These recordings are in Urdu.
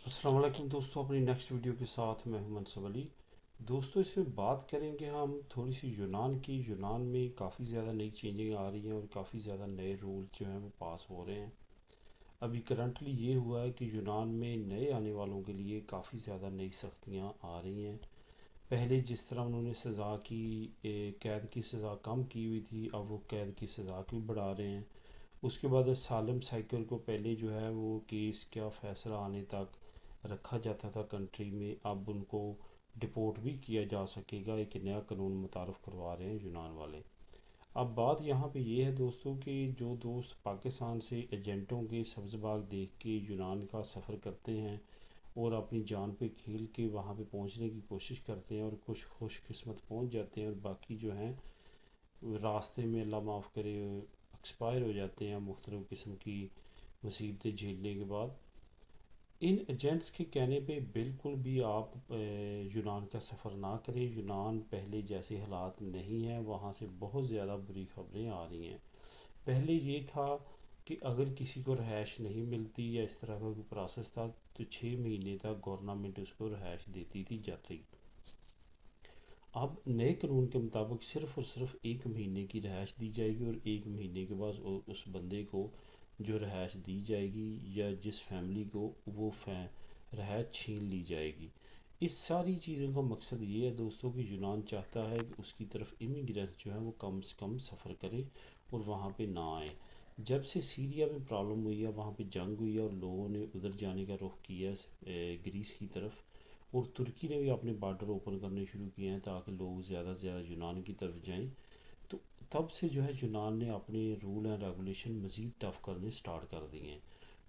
السلام علیکم دوستوں، اپنی نیکسٹ ویڈیو کے ساتھ میں ہوں منصب علی۔ دوستوں اس میں بات کریں گے ہم تھوڑی سی یونان کی۔ یونان میں کافی زیادہ نئی چینجنگ آ رہی ہیں اور کافی زیادہ نئے رول جو ہیں وہ پاس ہو رہے ہیں۔ ابھی کرنٹلی یہ ہوا ہے کہ یونان میں نئے آنے والوں کے لیے کافی زیادہ نئی سختیاں آ رہی ہیں۔ پہلے جس طرح انہوں نے سزا کی، قید کی سزا کم کی ہوئی تھی، اب وہ قید کی سزا بھی بڑھا رہے ہیں۔ اس کے بعد اسالم سائیکل کو پہلے جو ہے وہ کیس کیا فیصلہ آنے تک رکھا جاتا تھا کنٹری میں، اب ان کو ڈپورٹ بھی کیا جا سکے گا۔ ایک نیا قانون متعارف کروا رہے ہیں یونان والے۔ اب بات یہاں پہ یہ ہے دوستوں کہ جو دوست پاکستان سے ایجنٹوں کے سبز باغ دیکھ کے یونان کا سفر کرتے ہیں اور اپنی جان پہ کھیل کے وہاں پہ پہنچنے کی کوشش کرتے ہیں اور کچھ خوش قسمت پہنچ جاتے ہیں، اور باقی جو ہیں راستے میں اللہ معاف کرے ایکسپائر ہو جاتے ہیں مختلف قسم کی مصیبتیں جھیلنے کے بعد۔ ان ایجنٹس کے کہنے پہ بالکل بھی آپ یونان کا سفر نہ کریں۔ یونان پہلے جیسے حالات نہیں ہیں، وہاں سے بہت زیادہ بری خبریں آ رہی ہیں۔ پہلے یہ تھا کہ اگر کسی کو رہائش نہیں ملتی یا اس طرح کا کوئی پروسیس تھا تو 6 مہینے تک گورنمنٹ اس کو رہائش دیتی تھی جاتی۔ اب نئے قانون کے مطابق صرف اور صرف 1 مہینے کی رہائش دی جائے گی، اور 1 مہینے کے بعد اس بندے کو جو رہائش دی جائے گی یا جس فیملی کو وہ رہائش چھین لی جائے گی۔ اس ساری چیزوں کا مقصد یہ ہے دوستوں کہ یونان چاہتا ہے کہ اس کی طرف امیگرینٹس جو ہیں وہ کم سے کم سفر کریں اور وہاں پہ نہ آئیں۔ جب سے سیریا میں پرابلم ہوئی ہے، وہاں پہ جنگ ہوئی ہے اور لوگوں نے ادھر جانے کا رخ کیا ہے گریس کی طرف، اور ترکی نے بھی اپنے بارڈر اوپن کرنے شروع کیے ہیں تاکہ لوگ زیادہ سے زیادہ یونان کی طرف جائیں، تو تب سے جو ہے یونان نے اپنے رول اینڈ ریگولیشن مزید ٹف کرنے سٹارٹ کر دیے ہیں۔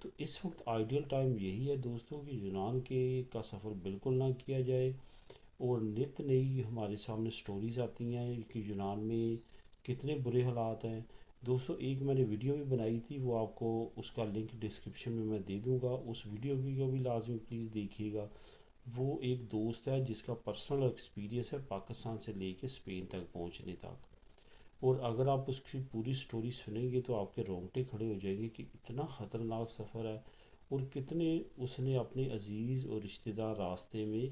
تو اس وقت آئیڈیل ٹائم یہی ہے دوستوں کہ یونان کے کا سفر بالکل نہ کیا جائے، اور نت نئی ہمارے سامنے سٹوریز آتی ہیں کہ یونان میں کتنے برے حالات ہیں۔ دوستوں ایک میں نے ویڈیو بھی بنائی تھی، وہ آپ کو اس کا لنک ڈسکرپشن میں دے دوں گا، اس ویڈیو کو بھی لازمی پلیز دیکھیے گا۔ وہ ایک دوست ہے جس کا پرسنل ایکسپیرینس ہے پاکستان سے لے کے اسپین تک پہنچنے تک، اور اگر آپ اس کی پوری سٹوری سنیں گے تو آپ کے رونگٹے کھڑے ہو جائیں گے کہ اتنا خطرناک سفر ہے، اور کتنے اس نے اپنے عزیز اور رشتہ دار راستے میں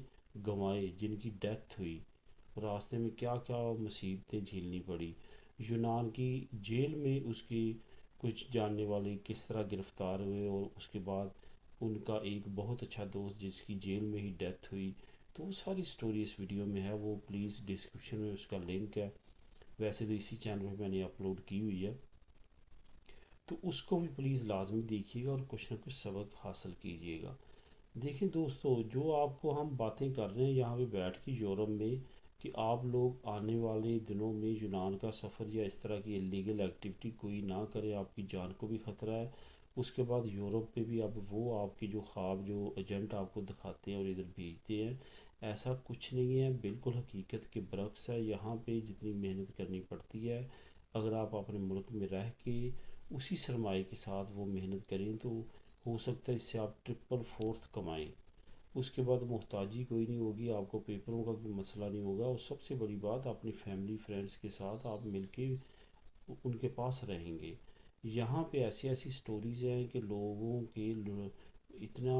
گنوائے، جن کی ڈیتھ ہوئی، راستے میں کیا کیا مصیبتیں جھیلنی پڑی۔ یونان کی جیل میں اس کی کچھ جاننے والے کس طرح گرفتار ہوئے، اور اس کے بعد ان کا ایک بہت اچھا دوست جس کی جیل میں ہی ڈیتھ ہوئی۔ تو وہ ساری سٹوری اس ویڈیو میں ہے، وہ پلیز ڈسکرپشن میں اس کا لنک ہے، ویسے تو اسی چینل پہ میں نے اپلوڈ کی ہوئی ہے، تو اس کو بھی پلیز لازمی دیکھیے گا اور کچھ نہ کچھ سبق حاصل کیجیے گا۔ دیکھیں دوستو، جو آپ کو ہم باتیں کر رہے ہیں یہاں پہ بیٹھ کے یورپ میں، کہ آپ لوگ آنے والے دنوں میں یونان کا سفر یا اس طرح کی اللیگل ایکٹیویٹی کوئی نہ کرے، آپ کی جان کو بھی خطرہ ہے۔ اس کے بعد یورپ پہ بھی اب وہ آپ کی جو خواب جو ایجنٹ آپ کو دکھاتے ہیں اور ادھر بھیجتے ہیں، ایسا کچھ نہیں ہے، بالکل حقیقت کے برعکس ہے۔ یہاں پہ جتنی محنت کرنی پڑتی ہے، اگر آپ اپنے ملک میں رہ کے اسی سرمایے کے ساتھ وہ محنت کریں تو ہو سکتا ہے اس سے آپ ٹرپل فورتھ کمائیں۔ اس کے بعد محتاجی کوئی نہیں ہوگی، آپ کو پیپروں کا کوئی مسئلہ نہیں ہوگا، اور سب سے بڑی بات اپنی فیملی فرینڈس کے ساتھ آپ مل کے ان کے پاس رہیں گے۔ یہاں پہ ایسی ایسی سٹوریز ہیں کہ لوگوں کے اتنا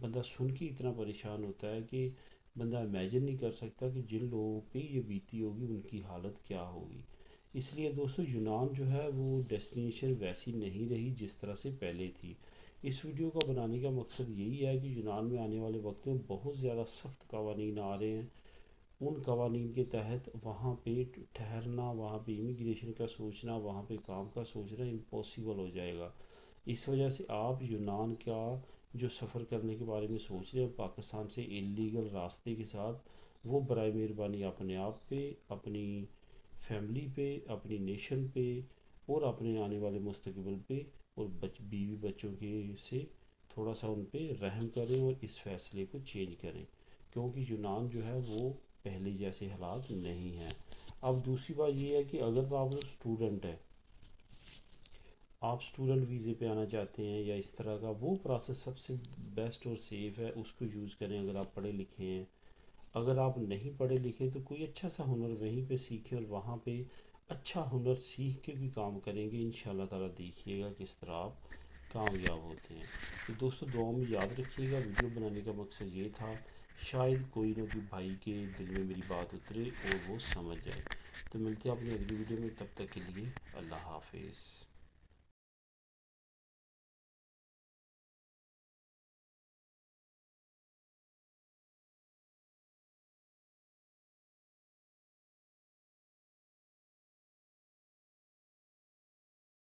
بندہ سن کے اتنا پریشان ہوتا ہے کہ بندہ امیجن نہیں کر سکتا کہ جن لوگوں پہ یہ بیتی ہوگی ان کی حالت کیا ہوگی۔ اس لیے دوستو یونان جو ہے وہ ڈیسٹینیشن ویسی نہیں رہی جس طرح سے پہلے تھی۔ اس ویڈیو کا بنانے کا مقصد یہی ہے کہ یونان میں آنے والے وقت میں بہت زیادہ سخت قوانین آ رہے ہیں، ان قوانین کے تحت وہاں پہ ٹھہرنا، وہاں پہ امیگریشن کا سوچنا، وہاں پہ کام کا سوچنا امپاسبل ہو جائے گا۔ اس وجہ سے آپ یونان کا جو سفر کرنے کے بارے میں سوچ رہے ہیں پاکستان سے اللیگل راستے کے ساتھ، وہ برائے مہربانی اپنے آپ پہ، اپنی فیملی پہ، اپنی نیشن پہ، اور اپنے آنے والے مستقبل پہ اور بیوی بچوں کے سے تھوڑا سا ان پہ رحم کریں اور اس فیصلے کو چینج کریں، کیونکہ یونان جو ہے وہ پہلے جیسے حالات نہیں ہیں۔ اب دوسری بات یہ ہے کہ اگر تو آپ اسٹوڈنٹ ہیں، آپ اسٹوڈنٹ ویزے پہ آنا چاہتے ہیں یا اس طرح کا، وہ پروسیس سب سے بیسٹ اور سیف ہے، اس کو یوز کریں اگر آپ پڑھے لکھے ہیں۔ اگر آپ نہیں پڑھے لکھے تو کوئی اچھا سا ہنر وہیں پہ سیکھیں اور وہاں پہ اچھا ہنر سیکھ کے بھی کام کریں گے، انشاءاللہ تعالیٰ دیکھیے گا کس طرح آپ کامیاب ہوتے ہیں۔ تو دوستو دعاؤں میں یاد رکھیے گا، ویڈیو بنانے کا مقصد یہ تھا شاید کوئی نہ کوئی بھائی کے دل میں میری بات اترے اور وہ سمجھ جائے۔ تو ملتے ہیں اپنی اگلی ویڈیو میں، تب تک کے لیے اللہ حافظ۔